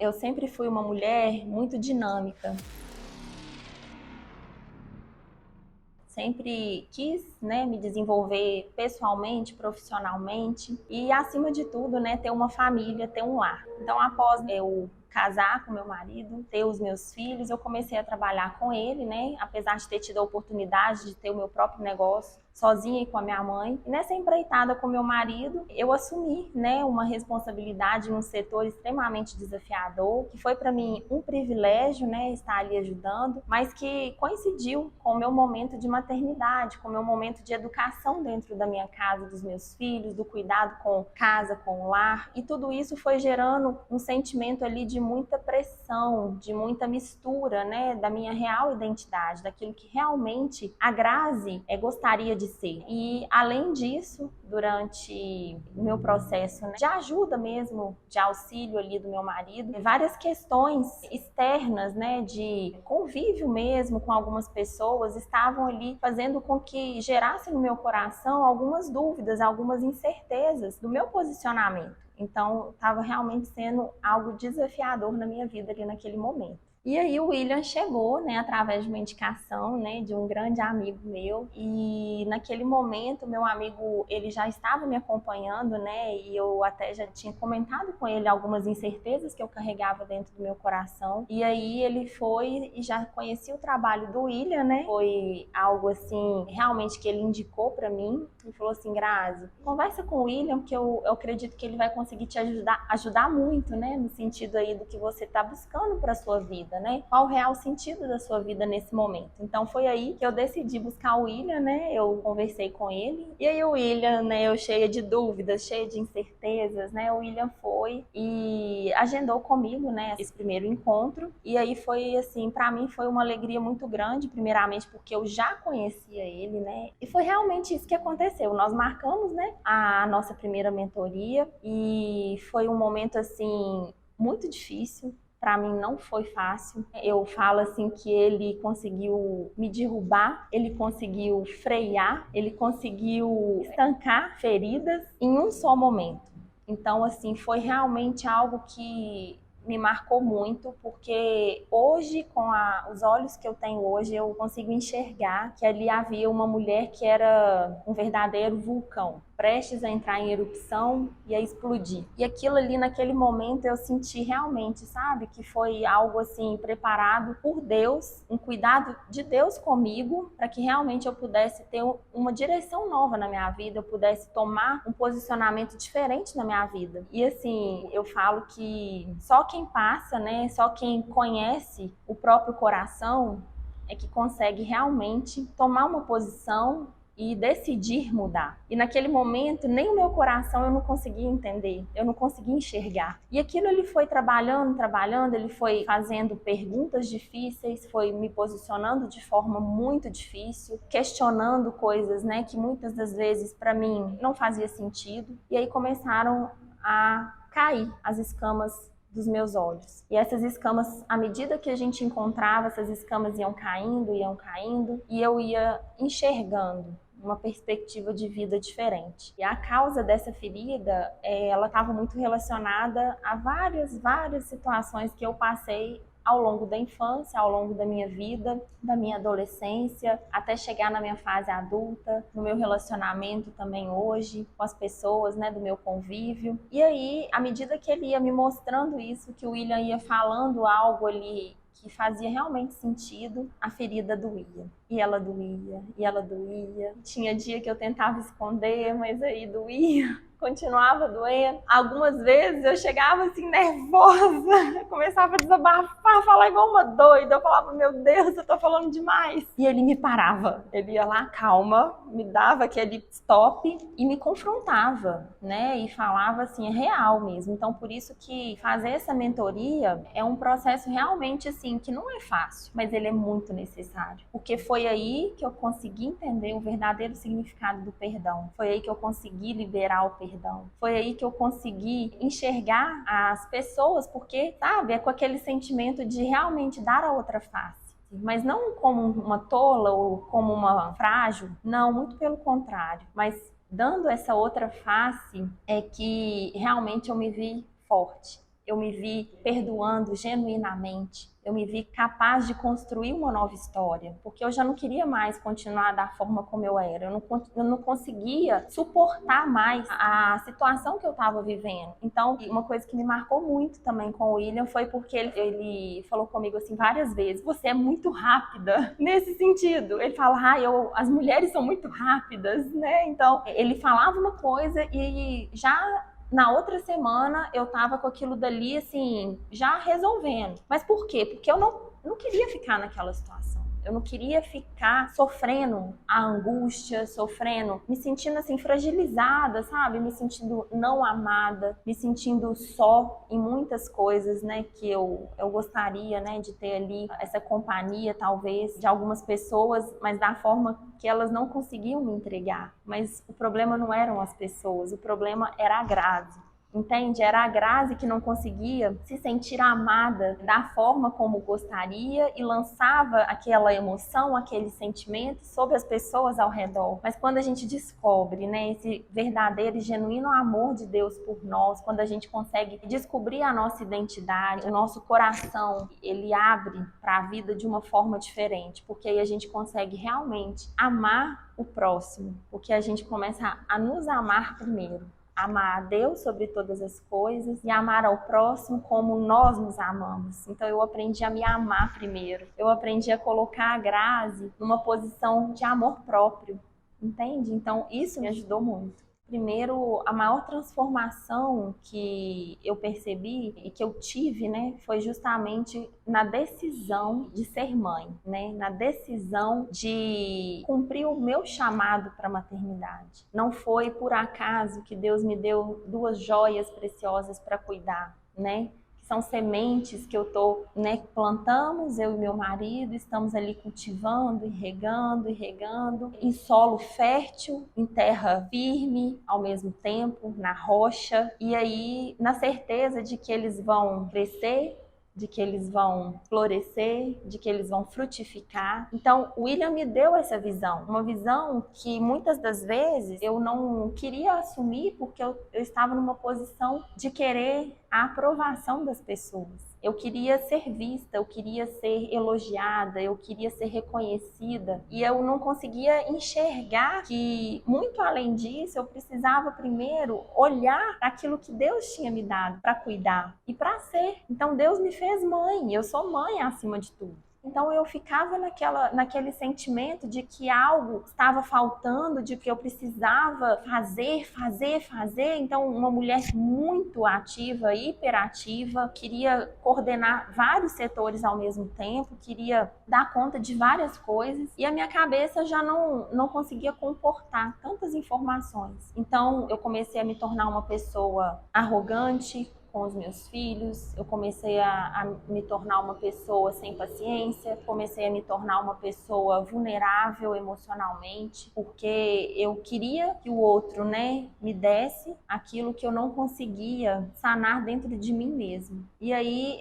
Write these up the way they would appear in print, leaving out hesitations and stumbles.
Eu sempre fui uma mulher muito dinâmica. Sempre quis, né, me desenvolver pessoalmente, profissionalmente e, acima de tudo, né, ter uma família, ter um lar. Então, após eu casar com meu marido, ter os meus filhos, eu comecei a trabalhar com ele, né, apesar de ter tido a oportunidade de ter o meu próprio negócio, sozinha e com a minha mãe. E nessa empreitada com meu marido, eu assumi, né, uma responsabilidade em um setor extremamente desafiador, que foi para mim um privilégio, né, estar ali ajudando, mas que coincidiu com o meu momento de maternidade, com o meu momento de educação dentro da minha casa, dos meus filhos, do cuidado com casa, com o lar, e tudo isso foi gerando um sentimento ali de muita pressão, de muita mistura, né, da minha real identidade, daquilo que realmente a Grazi gostaria de ser. E além disso, durante o meu processo, né, de ajuda mesmo, de auxílio ali do meu marido, várias questões externas, né, de convívio mesmo com algumas pessoas estavam ali fazendo com que gerasse no meu coração algumas dúvidas, algumas incertezas do meu posicionamento. Então, estava realmente sendo algo desafiador na minha vida ali naquele momento. E aí o William chegou, né, através de uma indicação, né, de um grande amigo meu, e naquele momento meu amigo, ele já estava me acompanhando, né, e eu até já tinha comentado com ele algumas incertezas que eu carregava dentro do meu coração, e aí ele foi e já conhecia o trabalho do William, né, foi algo assim, realmente que ele indicou para mim, e falou assim: Grazi, conversa com o William, que eu acredito que ele vai conseguir te ajudar muito, né, no sentido aí do que você está buscando para sua vida, né? Qual o real sentido da sua vida nesse momento? Então foi aí que eu decidi buscar o William, né? Eu conversei com ele e aí o William, né? Eu cheia de dúvidas, cheia de incertezas, né? O William foi e agendou comigo, né? Esse primeiro encontro e aí foi assim, para mim foi uma alegria muito grande, primeiramente porque eu já conhecia ele, né? E foi realmente isso que aconteceu. Nós marcamos, né? A nossa primeira mentoria e foi um momento assim muito difícil. Para mim não foi fácil. Eu falo assim que ele conseguiu me derrubar, ele conseguiu frear, ele conseguiu estancar feridas em um só momento. Então, assim, foi realmente algo que me marcou muito, porque hoje, com os olhos que eu tenho hoje, eu consigo enxergar que ali havia uma mulher que era um verdadeiro vulcão, prestes a entrar em erupção e a explodir. E aquilo ali, naquele momento, eu senti realmente, sabe, que foi algo assim, preparado por Deus, um cuidado de Deus comigo, para que realmente eu pudesse ter uma direção nova na minha vida, eu pudesse tomar um posicionamento diferente na minha vida. E assim, eu falo que só quem passa, né, só quem conhece o próprio coração é que consegue realmente tomar uma posição e decidir mudar. E naquele momento, nem o meu coração eu não conseguia entender, eu não conseguia enxergar. E aquilo ele foi trabalhando, ele foi fazendo perguntas difíceis, foi me posicionando de forma muito difícil, questionando coisas, né, que muitas das vezes para mim não fazia sentido. E aí começaram a cair as escamas dos meus olhos. E essas escamas, à medida que a gente encontrava, essas escamas iam caindo, e eu ia enxergando uma perspectiva de vida diferente. E a causa dessa ferida, ela estava muito relacionada a várias situações que eu passei ao longo da infância, ao longo da minha vida, da minha adolescência, até chegar na minha fase adulta, no meu relacionamento também hoje, com as pessoas, né, do meu convívio. E aí, à medida que ele ia me mostrando isso, que o William ia falando algo ali que fazia realmente sentido, a ferida doía. E ela doía, e ela doía. Tinha dia que eu tentava esconder, mas aí doía. Continuava doendo. Algumas vezes eu chegava assim nervosa, começava a desabafar, falar igual uma doida. Eu falava: meu Deus, eu tô falando demais. E ele me parava. Ele ia lá, calma, me dava aquele stop e me confrontava, né? E falava assim, é real mesmo. Então, por isso que fazer essa mentoria é um processo realmente assim, que não é fácil, mas ele é muito necessário. Porque foi aí que eu consegui entender o verdadeiro significado do perdão. Foi aí que eu consegui liberar o perdão. Foi aí que eu consegui enxergar as pessoas, porque, sabe, é com aquele sentimento de realmente dar a outra face. Mas não como uma tola ou como uma frágil, não, muito pelo contrário. Mas dando essa outra face é que realmente eu me vi forte. eu me vi perdoando genuinamente, eu me vi capaz de construir uma nova história, porque eu já não queria mais continuar da forma como eu era, eu não conseguia suportar mais a situação que eu estava vivendo. Então, uma coisa que me marcou muito também com o William foi porque ele falou comigo assim várias vezes: você é muito rápida, nesse sentido. Ele fala, as mulheres são muito rápidas, né? Então, ele falava uma coisa e já na outra semana eu tava com aquilo dali, assim, já resolvendo. Mas por quê? Porque eu não queria ficar naquela situação. Eu não queria ficar sofrendo a angústia, sofrendo, me sentindo assim fragilizada, sabe? Me sentindo não amada, me sentindo só em muitas coisas, né? Que eu gostaria, né? De ter ali essa companhia, talvez, de algumas pessoas, mas da forma que elas não conseguiam me entregar. Mas o problema não eram as pessoas, o problema era a Grazi. Entende? Era a Grazi que não conseguia se sentir amada da forma como gostaria e lançava aquela emoção, aquele sentimento sobre as pessoas ao redor. Mas quando a gente descobre, né, esse verdadeiro e genuíno amor de Deus por nós, quando a gente consegue descobrir a nossa identidade, o nosso coração, ele abre para a vida de uma forma diferente, porque aí a gente consegue realmente amar o próximo, porque a gente começa a nos amar primeiro. Amar a Deus sobre todas as coisas e amar ao próximo como nós nos amamos. Então eu aprendi a me amar primeiro. Eu aprendi a colocar a Grazi numa posição de amor próprio, entende? Então isso me ajudou muito. Primeiro, a maior transformação que eu percebi e que eu tive, né, foi justamente na decisão de ser mãe, né, na decisão de cumprir o meu chamado para a maternidade. Não foi por acaso que Deus me deu duas joias preciosas para cuidar, né? São sementes que eu tô, né, plantamos, eu e meu marido, estamos ali cultivando e regando, em solo fértil, em terra firme, ao mesmo tempo, na rocha, e aí na certeza de que eles vão crescer, de que eles vão florescer, de que eles vão frutificar. Então, o William me deu essa visão, uma visão que muitas das vezes eu não queria assumir porque eu estava numa posição de querer a aprovação das pessoas. Eu queria ser vista, eu queria ser elogiada, eu queria ser reconhecida e eu não conseguia enxergar que, muito além disso, eu precisava primeiro olhar aquilo que Deus tinha me dado para cuidar e para ser. Então Deus me fez mãe, eu sou mãe acima de tudo. Então eu ficava naquele sentimento de que algo estava faltando, de que eu precisava fazer. Então uma mulher muito ativa, hiperativa, queria coordenar vários setores ao mesmo tempo, queria dar conta de várias coisas e a minha cabeça já não conseguia comportar tantas informações. Então eu comecei a me tornar uma pessoa arrogante com os meus filhos, eu comecei a me tornar uma pessoa sem paciência, comecei a me tornar uma pessoa vulnerável emocionalmente, porque eu queria que o outro, né, me desse aquilo que eu não conseguia sanar dentro de mim mesmo. E aí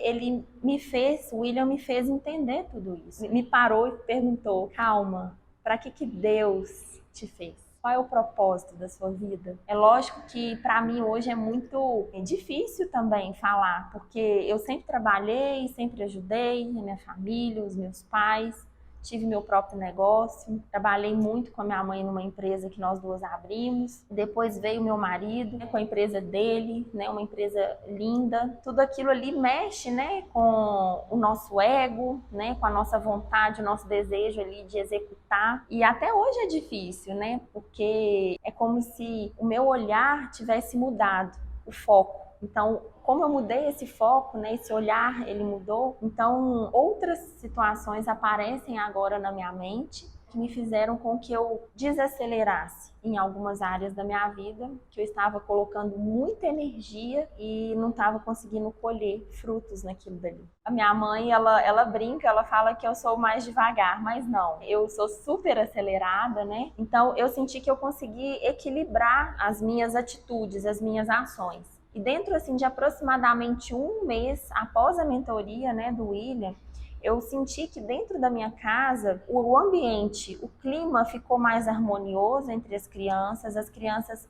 o William me fez entender tudo isso. Me parou e perguntou: calma, para que Deus te fez? Qual é o propósito da sua vida? É lógico que para mim hoje é muito difícil também falar, porque eu sempre trabalhei, sempre ajudei a minha família, os meus pais, tive meu próprio negócio, trabalhei muito com a minha mãe numa empresa que nós duas abrimos, depois veio meu marido, né, com a empresa dele, né, uma empresa linda, tudo aquilo ali mexe, né, com o nosso ego, né, com a nossa vontade, o nosso desejo ali de executar, e até hoje é difícil, né, porque é como se o meu olhar tivesse mudado, o foco. Então, como eu mudei esse foco, né, esse olhar, ele mudou, então outras situações aparecem agora na minha mente que me fizeram com que eu desacelerasse em algumas áreas da minha vida, que eu estava colocando muita energia e não estava conseguindo colher frutos naquilo dali. A minha mãe, ela brinca, ela fala que eu sou mais devagar, mas não, eu sou super acelerada, né? Então eu senti que eu consegui equilibrar as minhas atitudes, as minhas ações. E dentro assim de aproximadamente um mês após a mentoria, né, do William, eu senti que dentro da minha casa, o ambiente, o clima ficou mais harmonioso entre as crianças,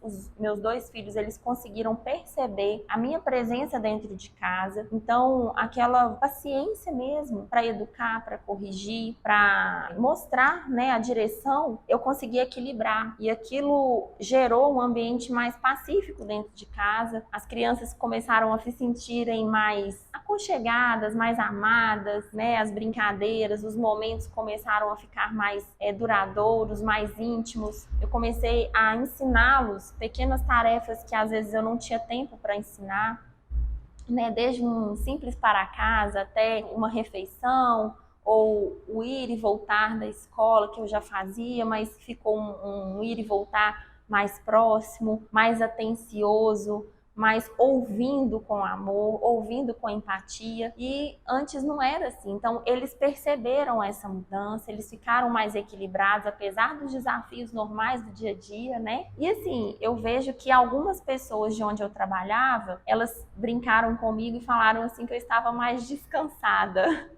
os meus 2 filhos, eles conseguiram perceber a minha presença dentro de casa. Então, aquela paciência mesmo para educar, para corrigir, para mostrar, né, a direção, eu consegui equilibrar. E aquilo gerou um ambiente mais pacífico dentro de casa. As crianças começaram a se sentirem mais aconchegadas, mais amadas, né? As brincadeiras, os momentos começaram a ficar mais duradouros, mais íntimos. Eu comecei a ensiná-los pequenas tarefas que às vezes eu não tinha tempo para ensinar, né? Desde um simples para casa até uma refeição, ou o ir e voltar da escola, que eu já fazia, mas ficou um ir e voltar mais próximo, mais atencioso, mais ouvindo com amor, ouvindo com empatia. E antes não era assim. Então, eles perceberam essa mudança, eles ficaram mais equilibrados, apesar dos desafios normais do dia a dia, né? E assim, eu vejo que algumas pessoas de onde eu trabalhava, elas brincaram comigo e falaram assim que eu estava mais descansada.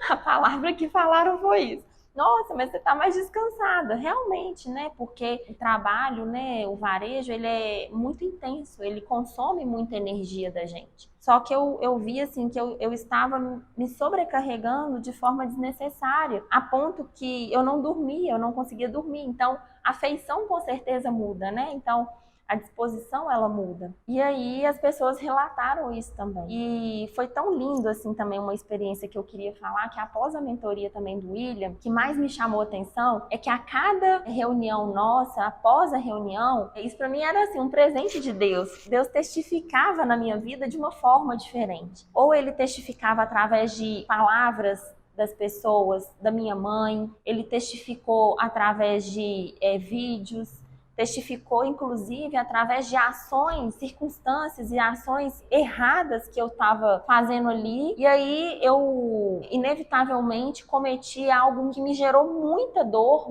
A palavra que falaram foi isso. Nossa, mas você está mais descansada. Realmente, né? Porque o trabalho, né? O varejo, ele é muito intenso. Ele consome muita energia da gente. Só que eu vi, assim, que eu estava me sobrecarregando de forma desnecessária. A ponto que eu não dormia, eu não conseguia dormir. Então, a feição com certeza muda, né? Então, a disposição ela muda. E aí as pessoas relataram isso também. E foi tão lindo assim também uma experiência que eu queria falar, que após a mentoria também do William, que mais me chamou a atenção é que a cada reunião nossa, após a reunião, isso para mim era assim um presente de Deus. Deus testificava na minha vida de uma forma diferente. Ou ele testificava através de palavras das pessoas, da minha mãe, ele testificou através de vídeos, testificou, inclusive, através de ações, circunstâncias e ações erradas que eu estava fazendo ali. E aí eu, inevitavelmente, cometi algo que me gerou muita dor,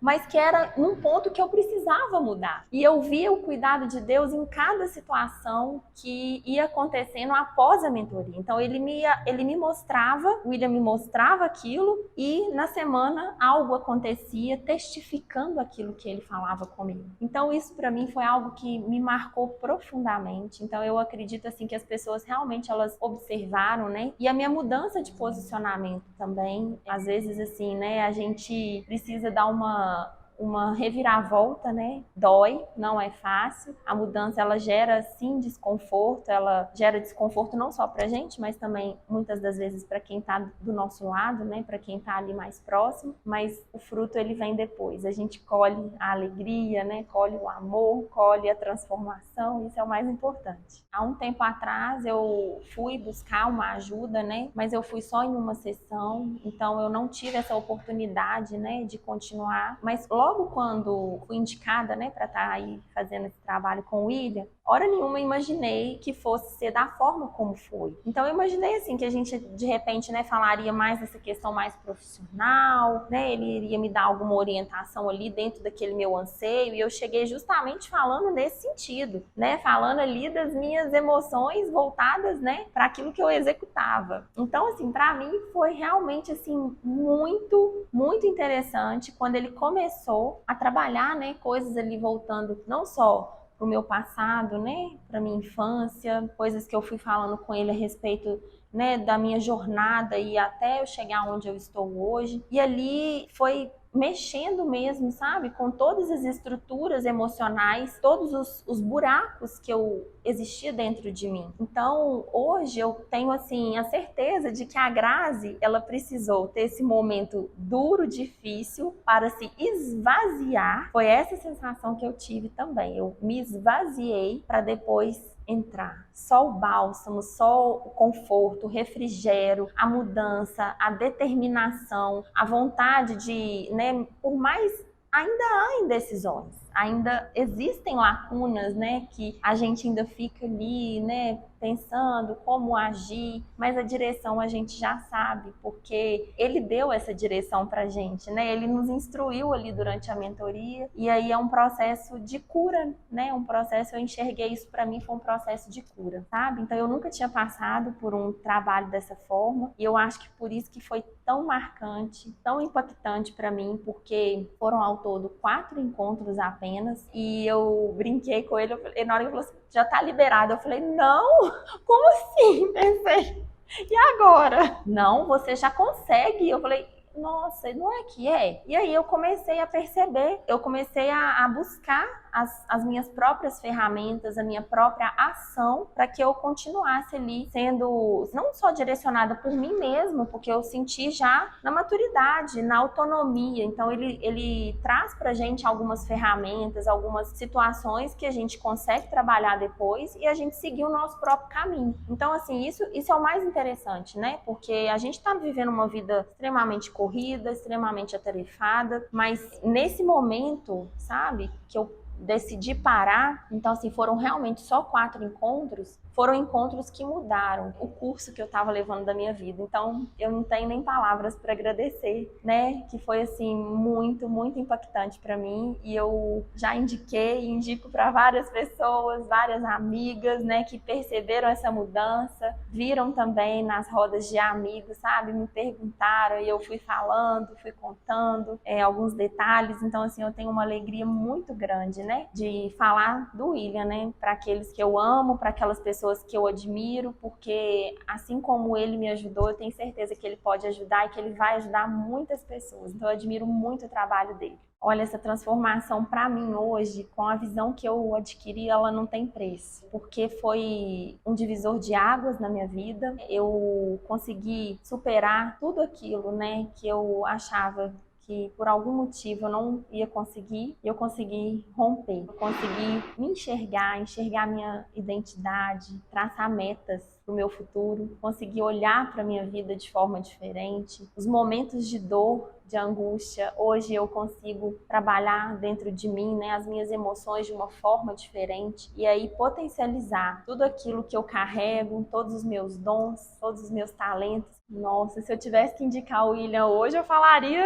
mas que era num ponto que eu precisava mudar. E eu via o cuidado de Deus em cada situação que ia acontecendo após a mentoria. Então, ele me mostrava, o William me mostrava aquilo e, na semana, algo acontecia testificando aquilo que ele falava comigo. Então isso para mim foi algo que me marcou profundamente. Então eu acredito assim que as pessoas realmente elas observaram, né? E a minha mudança de posicionamento também, às vezes assim, né, a gente precisa dar uma reviravolta, né? Dói, não é fácil. A mudança, ela gera, sim, desconforto. Ela gera desconforto não só pra gente, mas também, muitas das vezes, para quem tá do nosso lado, né? Para quem tá ali mais próximo. Mas o fruto, ele vem depois. A gente colhe a alegria, né? Colhe o amor, colhe a transformação. Isso é o mais importante. Há um tempo atrás, eu fui buscar uma ajuda, né? Mas eu fui só em uma sessão. Então, eu não tive essa oportunidade, né? De continuar. Mas logo quando fui indicada, né, para estar aí fazendo esse trabalho com o William, hora nenhuma imaginei que fosse ser da forma como foi. Então eu imaginei assim que a gente de repente, né, falaria mais dessa questão mais profissional, né, ele iria me dar alguma orientação ali dentro daquele meu anseio, e eu cheguei justamente falando nesse sentido, né, falando ali das minhas emoções voltadas, né, para aquilo que eu executava. Então assim, para mim foi realmente assim muito interessante quando ele começou a trabalhar, né, coisas ali voltando não só para o meu passado, né, para minha infância, coisas que eu fui falando com ele a respeito, né, da minha jornada e até eu chegar onde eu estou hoje. E ali foi mexendo mesmo, sabe, com todas as estruturas emocionais, todos os buracos que eu existia dentro de mim. Então, hoje eu tenho assim a certeza de que a Grazi, ela precisou ter esse momento duro, difícil para se esvaziar. Foi essa sensação que eu tive também. Eu me esvaziei para depois entrar. Só o bálsamo, só o conforto, o refrigério, a mudança, a determinação, a vontade de, né, por mais ainda há indecisões. ainda existem lacunas, né, que a gente ainda fica ali, né, pensando como agir, mas a direção a gente já sabe, porque ele deu essa direção pra gente, né? Ele nos instruiu ali durante a mentoria, e aí é um processo de cura, né? Um processo, eu enxerguei isso pra mim, foi um processo de cura, sabe? Então eu nunca tinha passado por um trabalho dessa forma, e eu acho que por isso que foi tão marcante, tão impactante pra mim, porque foram ao todo 4 encontros apenas, e eu brinquei com ele, na hora que ele falou assim, já tá liberado, eu falei, não, como assim? Pensei, e agora? Não, você já consegue. Eu falei, nossa, não é que é? E aí eu comecei a perceber, eu comecei a buscar as minhas próprias ferramentas, a minha própria ação, para que eu continuasse ali sendo não só direcionada por mim mesma, porque eu senti já na maturidade, na autonomia. Então ele traz pra gente algumas ferramentas, algumas situações que a gente consegue trabalhar depois e a gente seguir o nosso próprio caminho. Então, assim, isso é o mais interessante, né? Porque a gente tá vivendo uma vida extremamente corrida, extremamente atarefada, mas nesse momento, sabe, que eu decidi parar, então assim, foram realmente só 4 encontros, foram encontros que mudaram o curso que eu estava levando da minha vida. Então, eu não tenho nem palavras para agradecer, né? Que foi assim muito, muito impactante para mim, e eu já indiquei, indico para várias pessoas, várias amigas, né, que perceberam essa mudança, viram também nas rodas de amigos, sabe? Me perguntaram e eu fui falando, fui contando alguns detalhes. Então, assim, eu tenho uma alegria muito grande, né, de falar do William, né, para aqueles que eu amo, para aquelas pessoas que eu admiro, porque assim como ele me ajudou, eu tenho certeza que ele pode ajudar e que ele vai ajudar muitas pessoas. Então eu admiro muito o trabalho dele. Olha, essa transformação para mim hoje, com a visão que eu adquiri, ela não tem preço, porque foi um divisor de águas na minha vida. Eu consegui superar tudo aquilo, né, que eu achava que por algum motivo eu não ia conseguir, e eu consegui romper, eu consegui me enxergar minha identidade, traçar metas para o meu futuro, conseguir olhar para a minha vida de forma diferente. Os momentos de dor, de angústia, hoje eu consigo trabalhar dentro de mim, né, as minhas emoções de uma forma diferente, e aí potencializar tudo aquilo que eu carrego, todos os meus dons, todos os meus talentos. Nossa, se eu tivesse que indicar o William hoje, eu falaria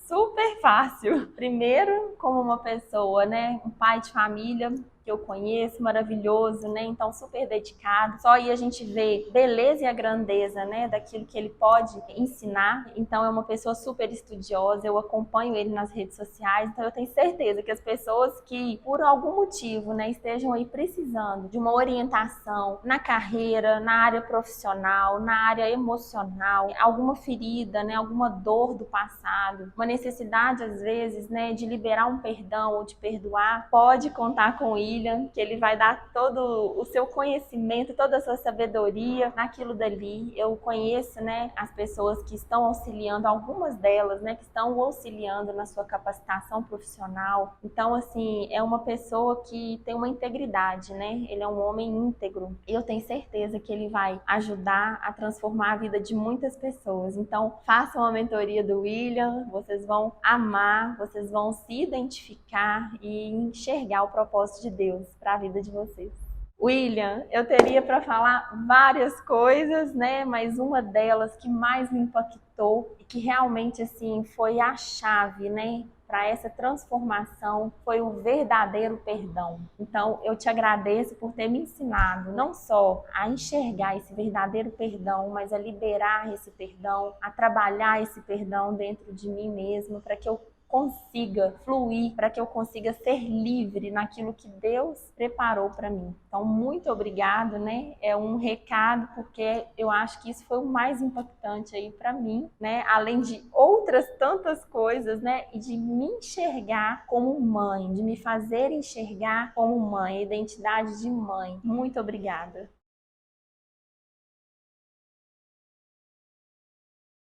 super fácil. Primeiro, como uma pessoa, né, um pai de família que eu conheço, maravilhoso, né? Então, super dedicado. Só aí a gente vê beleza e a grandeza, né, daquilo que ele pode ensinar. Então, é uma pessoa super estudiosa, eu acompanho ele nas redes sociais, então eu tenho certeza que as pessoas que, por algum motivo, né, estejam aí precisando de uma orientação na carreira, na área profissional, na área emocional, alguma ferida, né, alguma dor do passado, uma necessidade, às vezes, né, de liberar um perdão ou de perdoar, pode contar com ele, que ele vai dar todo o seu conhecimento, toda a sua sabedoria naquilo dali. Eu conheço, né, as pessoas que estão auxiliando, algumas delas, né, que estão auxiliando na sua capacitação profissional. Então, assim, é uma pessoa que tem uma integridade, né? Ele é um homem íntegro. E eu tenho certeza que ele vai ajudar a transformar a vida de muitas pessoas. Então, façam a mentoria do William, vocês vão amar, vocês vão se identificar e enxergar o propósito de Deus para a vida de vocês. William, eu teria para falar várias coisas, né? Mas uma delas que mais me impactou e que realmente assim foi a chave, né, para essa transformação foi o verdadeiro perdão. Então, eu te agradeço por ter me ensinado não só a enxergar esse verdadeiro perdão, mas a liberar esse perdão, a trabalhar esse perdão dentro de mim mesma, para que eu consiga fluir, para que eu consiga ser livre naquilo que Deus preparou para mim. Então, muito obrigado, né? É um recado, porque eu acho que isso foi o mais impactante aí para mim, né? Além de outras tantas coisas, né? E de me enxergar como mãe, de me fazer enxergar como mãe, identidade de mãe. Muito obrigada.